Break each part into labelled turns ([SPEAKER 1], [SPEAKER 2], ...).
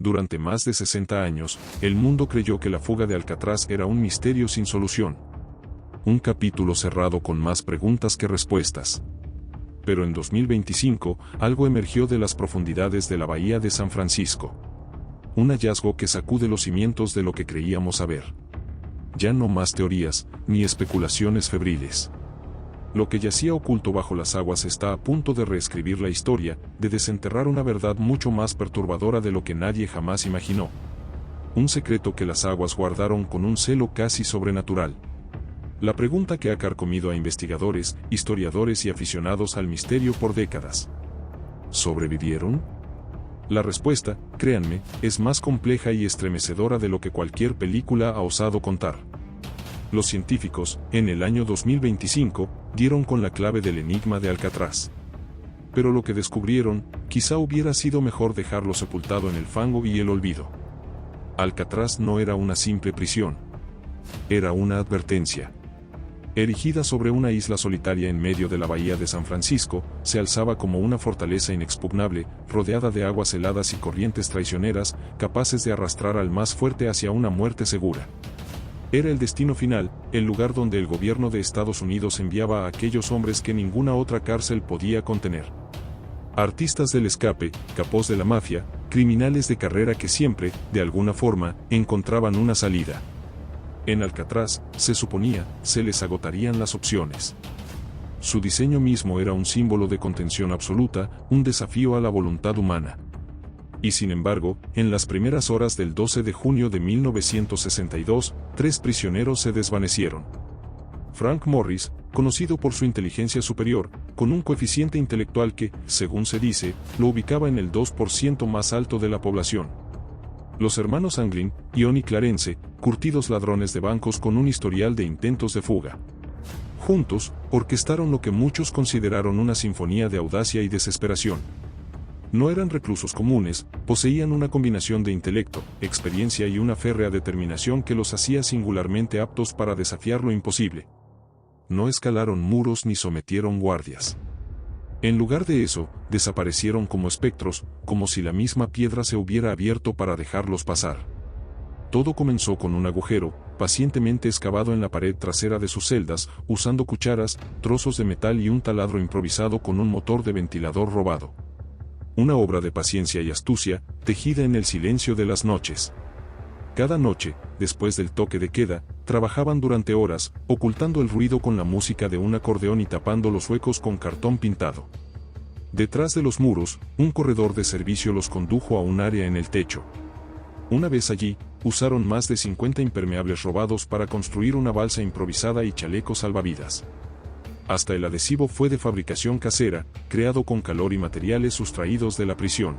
[SPEAKER 1] Durante más de 60 años, el mundo creyó que la fuga de Alcatraz era un misterio sin solución. Un capítulo cerrado con más preguntas que respuestas. Pero en 2025, algo emergió de las profundidades de la bahía de San Francisco. Un hallazgo que sacude los cimientos de lo que creíamos saber. Ya no más teorías, ni especulaciones febriles. Lo que yacía oculto bajo las aguas está a punto de reescribir la historia, de desenterrar una verdad mucho más perturbadora de lo que nadie jamás imaginó. Un secreto que las aguas guardaron con un celo casi sobrenatural. La pregunta que ha carcomido a investigadores, historiadores y aficionados al misterio por décadas. ¿Sobrevivieron? La respuesta, créanme, es más compleja y estremecedora de lo que cualquier película ha osado contar. Los científicos, en el año 2025, dieron con la clave del enigma de Alcatraz. Pero lo que descubrieron, quizá hubiera sido mejor dejarlo sepultado en el fango y el olvido. Alcatraz no era una simple prisión. Era una advertencia. Erigida sobre una isla solitaria en medio de la bahía de San Francisco, se alzaba como una fortaleza inexpugnable, rodeada de aguas heladas y corrientes traicioneras, capaces de arrastrar al más fuerte hacia una muerte segura. Era el destino final, el lugar donde el gobierno de Estados Unidos enviaba a aquellos hombres que ninguna otra cárcel podía contener. Artistas del escape, capos de la mafia, criminales de carrera que siempre, de alguna forma, encontraban una salida. En Alcatraz, se suponía, se les agotarían las opciones. Su diseño mismo era un símbolo de contención absoluta, un desafío a la voluntad humana. Y sin embargo, en las primeras horas del 12 de junio de 1962, 3 prisioneros se desvanecieron. Frank Morris, conocido por su inteligencia superior, con un coeficiente intelectual que, según se dice, lo ubicaba en el 2% más alto de la población. Los hermanos Anglin, Ion y Clarence, curtidos ladrones de bancos con un historial de intentos de fuga. Juntos, orquestaron lo que muchos consideraron una sinfonía de audacia y desesperación. No eran reclusos comunes, poseían una combinación de intelecto, experiencia y una férrea determinación que los hacía singularmente aptos para desafiar lo imposible. No escalaron muros ni sometieron guardias. En lugar de eso, desaparecieron como espectros, como si la misma piedra se hubiera abierto para dejarlos pasar. Todo comenzó con un agujero, pacientemente excavado en la pared trasera de sus celdas, usando cucharas, trozos de metal y un taladro improvisado con un motor de ventilador robado. Una obra de paciencia y astucia, tejida en el silencio de las noches. Cada noche, después del toque de queda, trabajaban durante horas, ocultando el ruido con la música de un acordeón y tapando los huecos con cartón pintado. Detrás de los muros, un corredor de servicio los condujo a un área en el techo. Una vez allí, usaron más de 50 impermeables robados para construir una balsa improvisada y chalecos salvavidas. Hasta el adhesivo fue de fabricación casera, creado con calor y materiales sustraídos de la prisión.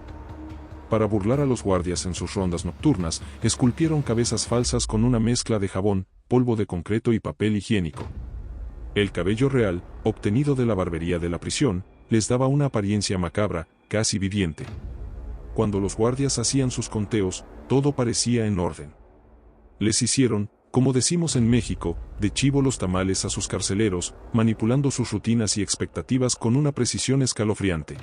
[SPEAKER 1] Para burlar a los guardias en sus rondas nocturnas, esculpieron cabezas falsas con una mezcla de jabón, polvo de concreto y papel higiénico. El cabello real, obtenido de la barbería de la prisión, les daba una apariencia macabra, casi viviente. Cuando los guardias hacían sus conteos, todo parecía en orden. Les hicieron, como decimos en México, de chivo los tamales a sus carceleros, manipulando sus rutinas y expectativas con una precisión escalofriante.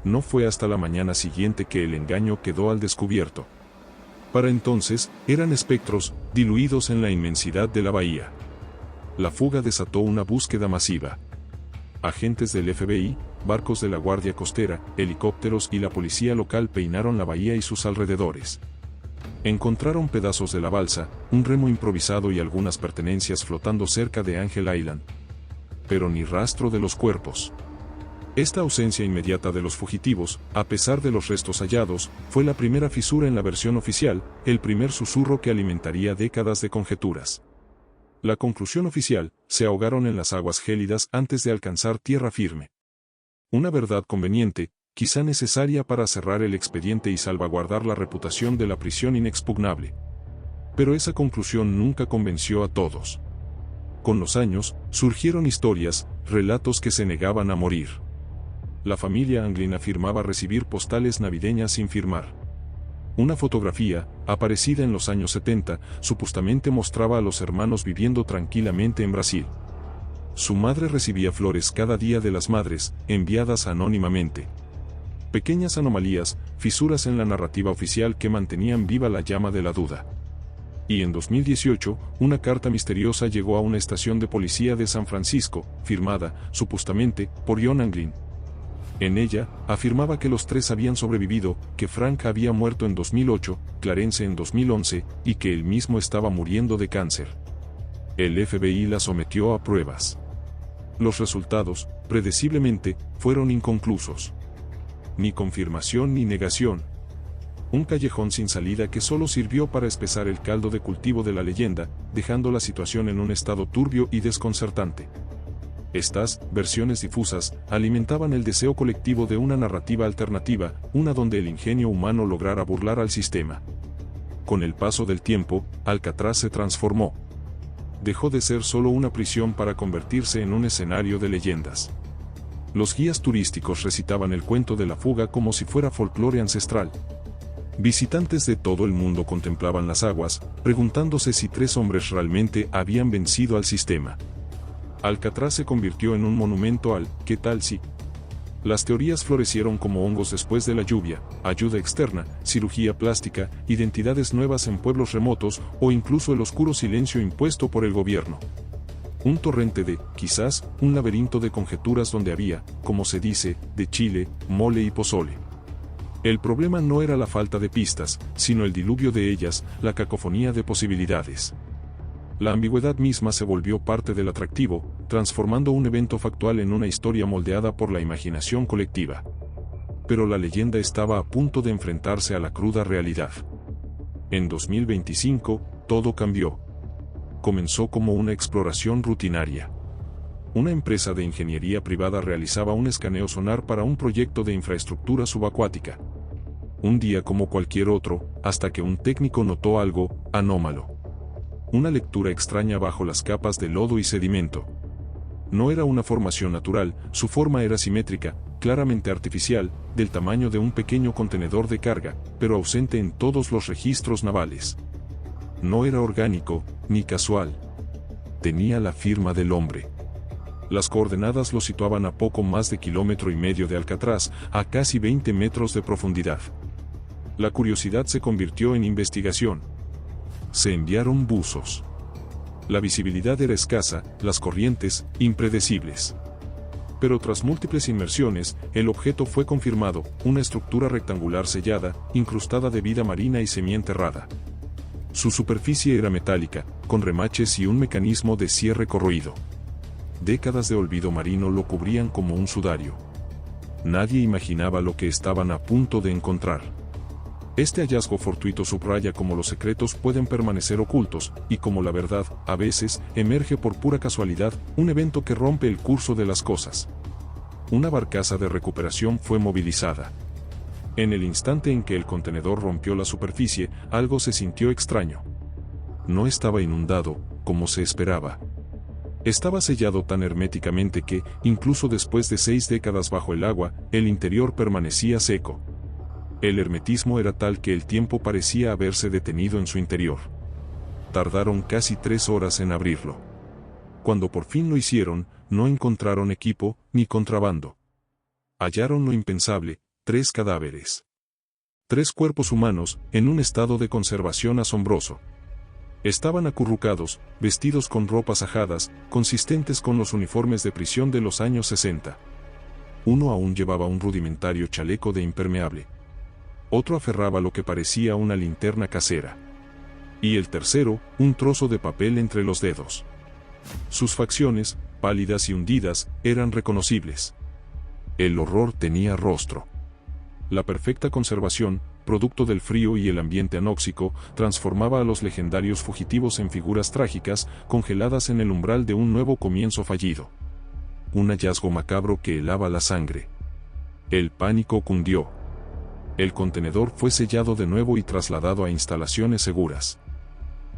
[SPEAKER 1] No fue hasta la mañana siguiente que el engaño quedó al descubierto. Para entonces, eran espectros, diluidos en la inmensidad de la bahía. La fuga desató una búsqueda masiva. Agentes del FBI, barcos de la Guardia Costera, helicópteros y la policía local peinaron la bahía y sus alrededores. Encontraron pedazos de la balsa, un remo improvisado y algunas pertenencias flotando cerca de Angel Island. Pero ni rastro de los cuerpos. Esta ausencia inmediata de los fugitivos, a pesar de los restos hallados, fue la primera fisura en la versión oficial, el primer susurro que alimentaría décadas de conjeturas. La conclusión oficial, se ahogaron en las aguas gélidas antes de alcanzar tierra firme. Una verdad conveniente, quizá necesaria para cerrar el expediente y salvaguardar la reputación de la prisión inexpugnable. Pero esa conclusión nunca convenció a todos. Con los años, surgieron historias, relatos que se negaban a morir. La familia Anglin afirmaba recibir postales navideñas sin firmar. Una fotografía, aparecida en los años 70, supuestamente mostraba a los hermanos viviendo tranquilamente en Brasil. Su madre recibía flores cada día de las madres, enviadas anónimamente. Pequeñas anomalías, fisuras en la narrativa oficial que mantenían viva la llama de la duda. Y en 2018, una carta misteriosa llegó a una estación de policía de San Francisco, firmada, supuestamente, por John Anglin. En ella, afirmaba que los tres habían sobrevivido, que Frank había muerto en 2008, Clarence en 2011, y que él mismo estaba muriendo de cáncer. El FBI la sometió a pruebas. Los resultados, predeciblemente, fueron inconclusos. Ni confirmación ni negación. Un callejón sin salida que solo sirvió para espesar el caldo de cultivo de la leyenda, dejando la situación en un estado turbio y desconcertante. Estas versiones difusas alimentaban el deseo colectivo de una narrativa alternativa, una donde el ingenio humano lograra burlar al sistema. Con el paso del tiempo, Alcatraz se transformó. Dejó de ser solo una prisión para convertirse en un escenario de leyendas. Los guías turísticos recitaban el cuento de la fuga como si fuera folclore ancestral. Visitantes de todo el mundo contemplaban las aguas, preguntándose si tres hombres realmente habían vencido al sistema. Alcatraz se convirtió en un monumento al ¿qué tal si? Las teorías florecieron como hongos después de la lluvia: ayuda externa, cirugía plástica, identidades nuevas en pueblos remotos o incluso el oscuro silencio impuesto por el gobierno. Un torrente de, quizás, un laberinto de conjeturas donde había, como se dice, de chile, mole y pozole. El problema no era la falta de pistas, sino el diluvio de ellas, la cacofonía de posibilidades. La ambigüedad misma se volvió parte del atractivo, transformando un evento factual en una historia moldeada por la imaginación colectiva. Pero la leyenda estaba a punto de enfrentarse a la cruda realidad. En 2025, todo cambió. Comenzó como una exploración rutinaria. Una empresa de ingeniería privada realizaba un escaneo sonar para un proyecto de infraestructura subacuática. Un día como cualquier otro, hasta que un técnico notó algo anómalo. Una lectura extraña bajo las capas de lodo y sedimento. No era una formación natural, su forma era simétrica, claramente artificial, del tamaño de un pequeño contenedor de carga, pero ausente en todos los registros navales. No era orgánico, ni casual. Tenía la firma del hombre. Las coordenadas lo situaban a poco más de 1,5 kilómetros de Alcatraz, a casi 20 metros de profundidad. La curiosidad se convirtió en investigación. Se enviaron buzos. La visibilidad era escasa, las corrientes, impredecibles. Pero tras múltiples inmersiones, el objeto fue confirmado: una estructura rectangular sellada, incrustada de vida marina y semienterrada. Su superficie era metálica, con remaches y un mecanismo de cierre corroído. Décadas de olvido marino lo cubrían como un sudario. Nadie imaginaba lo que estaban a punto de encontrar. Este hallazgo fortuito subraya cómo los secretos pueden permanecer ocultos, y cómo la verdad, a veces, emerge por pura casualidad, un evento que rompe el curso de las cosas. Una barcaza de recuperación fue movilizada. En el instante en que el contenedor rompió la superficie, algo se sintió extraño. No estaba inundado, como se esperaba. Estaba sellado tan herméticamente que, incluso después de 6 décadas bajo el agua, el interior permanecía seco. El hermetismo era tal que el tiempo parecía haberse detenido en su interior. Tardaron casi 3 horas en abrirlo. Cuando por fin lo hicieron, no encontraron equipo, ni contrabando. Hallaron lo impensable: 3 cadáveres. 3 cuerpos humanos, en un estado de conservación asombroso. Estaban acurrucados, vestidos con ropas ajadas, consistentes con los uniformes de prisión de los años 60. Uno aún llevaba un rudimentario chaleco de impermeable. Otro aferraba lo que parecía una linterna casera. Y el tercero, un trozo de papel entre los dedos. Sus facciones, pálidas y hundidas, eran reconocibles. El horror tenía rostro. La perfecta conservación, producto del frío y el ambiente anóxico, transformaba a los legendarios fugitivos en figuras trágicas, congeladas en el umbral de un nuevo comienzo fallido. Un hallazgo macabro que helaba la sangre. El pánico cundió. El contenedor fue sellado de nuevo y trasladado a instalaciones seguras.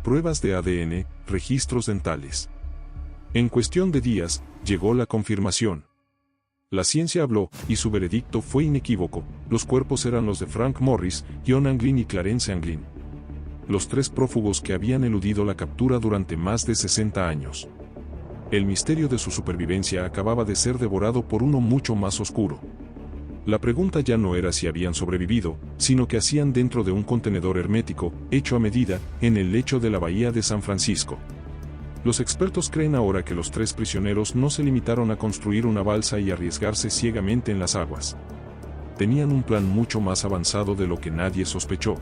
[SPEAKER 1] Pruebas de ADN, registros dentales. En cuestión de días, llegó la confirmación. La ciencia habló, y su veredicto fue inequívoco: los cuerpos eran los de Frank Morris, John Anglin y Clarence Anglin. Los 3 prófugos que habían eludido la captura durante más de 60 años. El misterio de su supervivencia acababa de ser devorado por uno mucho más oscuro. La pregunta ya no era si habían sobrevivido, sino qué hacían dentro de un contenedor hermético, hecho a medida, en el lecho de la bahía de San Francisco. Los expertos creen ahora que los 3 prisioneros no se limitaron a construir una balsa y arriesgarse ciegamente en las aguas. Tenían un plan mucho más avanzado de lo que nadie sospechó.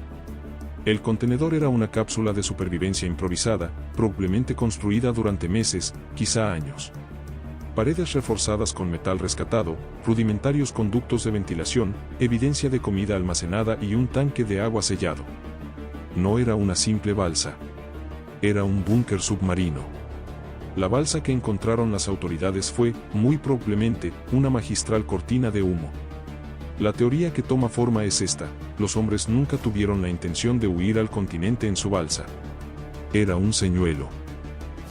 [SPEAKER 1] El contenedor era una cápsula de supervivencia improvisada, probablemente construida durante meses, quizá años. Paredes reforzadas con metal rescatado, rudimentarios conductos de ventilación, evidencia de comida almacenada y un tanque de agua sellado. No era una simple balsa. Era un búnker submarino. La balsa que encontraron las autoridades fue, muy probablemente, una magistral cortina de humo. La teoría que toma forma es esta: los hombres nunca tuvieron la intención de huir al continente en su balsa. Era un señuelo.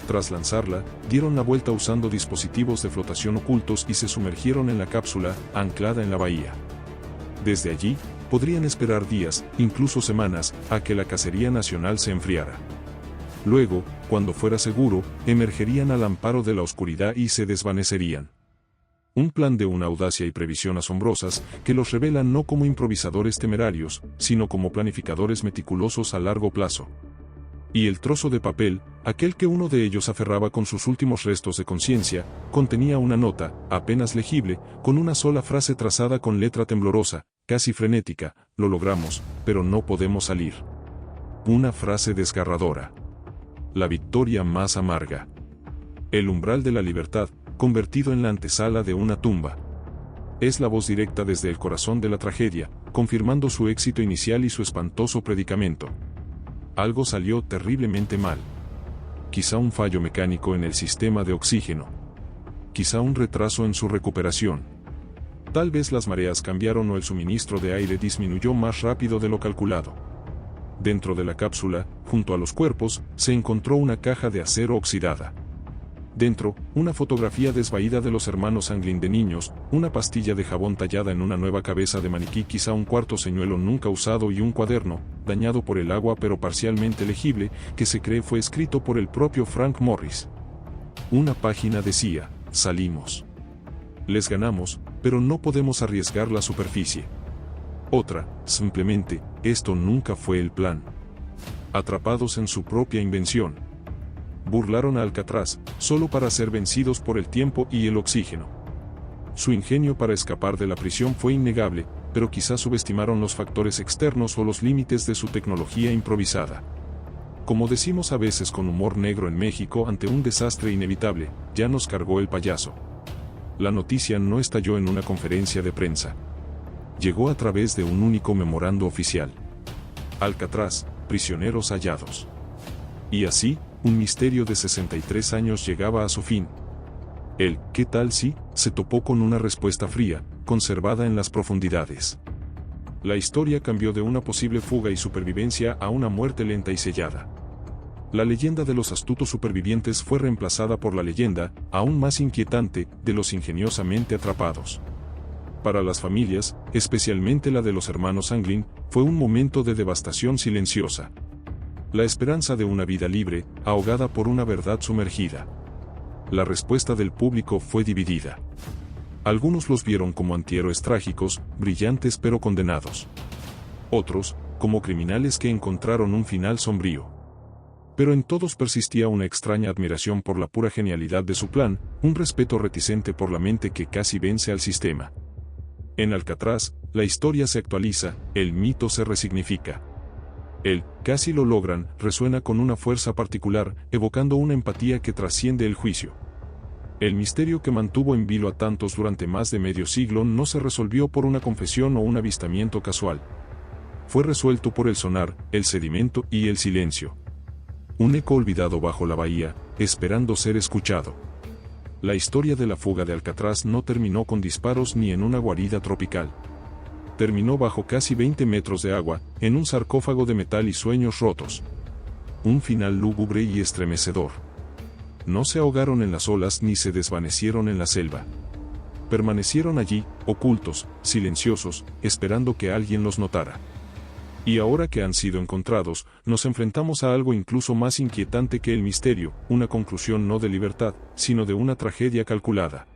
[SPEAKER 1] Tras lanzarla, dieron la vuelta usando dispositivos de flotación ocultos y se sumergieron en la cápsula, anclada en la bahía. Desde allí, podrían esperar días, incluso semanas, a que la cacería nacional se enfriara. Luego, cuando fuera seguro, emergerían al amparo de la oscuridad y se desvanecerían. Un plan de una audacia y previsión asombrosas, que los revelan no como improvisadores temerarios, sino como planificadores meticulosos a largo plazo. Y el trozo de papel, aquel que uno de ellos aferraba con sus últimos restos de conciencia, contenía una nota, apenas legible, con una sola frase trazada con letra temblorosa, casi frenética: lo logramos, pero no podemos salir. Una frase desgarradora. La victoria más amarga. El umbral de la libertad, convertido en la antesala de una tumba. Es la voz directa desde el corazón de la tragedia, confirmando su éxito inicial y su espantoso predicamento. Algo salió terriblemente mal. Quizá un fallo mecánico en el sistema de oxígeno. Quizá un retraso en su recuperación. Tal vez las mareas cambiaron o el suministro de aire disminuyó más rápido de lo calculado. Dentro de la cápsula, junto a los cuerpos, se encontró una caja de acero oxidada. Dentro, una fotografía desvaída de los hermanos Anglin de niños, una pastilla de jabón tallada en una nueva cabeza de maniquí, quizá un cuarto señuelo nunca usado y un cuaderno, dañado por el agua pero parcialmente legible, que se cree fue escrito por el propio Frank Morris. Una página decía: salimos. Les ganamos, pero no podemos arriesgar la superficie. Otra, simplemente, esto nunca fue el plan. Atrapados en su propia invención. Burlaron a Alcatraz, solo para ser vencidos por el tiempo y el oxígeno. Su ingenio para escapar de la prisión fue innegable, pero quizás subestimaron los factores externos o los límites de su tecnología improvisada. Como decimos a veces con humor negro en México ante un desastre inevitable, ya nos cargó el payaso. La noticia no estalló en una conferencia de prensa. Llegó a través de un único memorando oficial. Alcatraz, prisioneros hallados. Y así, un misterio de 63 años llegaba a su fin. El ¿qué tal si? Se topó con una respuesta fría, conservada en las profundidades. La historia cambió de una posible fuga y supervivencia a una muerte lenta y sellada. La leyenda de los astutos supervivientes fue reemplazada por la leyenda, aún más inquietante, de los ingeniosamente atrapados. Para las familias, especialmente la de los hermanos Anglin, fue un momento de devastación silenciosa. La esperanza de una vida libre, ahogada por una verdad sumergida. La respuesta del público fue dividida. Algunos los vieron como antihéroes trágicos, brillantes pero condenados. Otros, como criminales que encontraron un final sombrío. Pero en todos persistía una extraña admiración por la pura genialidad de su plan, un respeto reticente por la mente que casi vence al sistema. En Alcatraz, la historia se actualiza, el mito se resignifica. El «casi lo logran» resuena con una fuerza particular, evocando una empatía que trasciende el juicio. El misterio que mantuvo en vilo a tantos durante más de medio siglo no se resolvió por una confesión o un avistamiento casual. Fue resuelto por el sonar, el sedimento y el silencio. Un eco olvidado bajo la bahía, esperando ser escuchado. La historia de la fuga de Alcatraz no terminó con disparos ni en una guarida tropical. Terminó bajo casi 20 metros de agua, en un sarcófago de metal y sueños rotos. Un final lúgubre y estremecedor. No se ahogaron en las olas ni se desvanecieron en la selva. Permanecieron allí, ocultos, silenciosos, esperando que alguien los notara. Y ahora que han sido encontrados, nos enfrentamos a algo incluso más inquietante que el misterio, una conclusión no de libertad, sino de una tragedia calculada.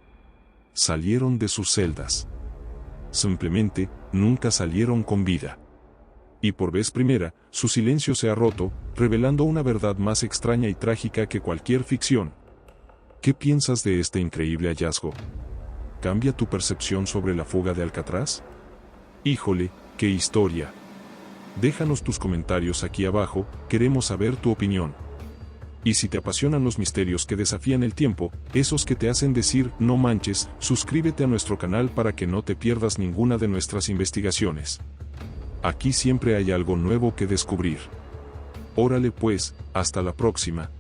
[SPEAKER 1] Salieron de sus celdas. simplemente, nunca salieron con vida. Y por vez primera, su silencio se ha roto, revelando una verdad más extraña y trágica que cualquier ficción. ¿Qué piensas de este increíble hallazgo? ¿Cambia tu percepción sobre la fuga de Alcatraz? Híjole, qué historia. Déjanos tus comentarios aquí abajo, queremos saber tu opinión. Y si te apasionan los misterios que desafían el tiempo, esos que te hacen decir no manches, suscríbete a nuestro canal para que no te pierdas ninguna de nuestras investigaciones. Aquí siempre hay algo nuevo que descubrir. Órale pues, hasta la próxima.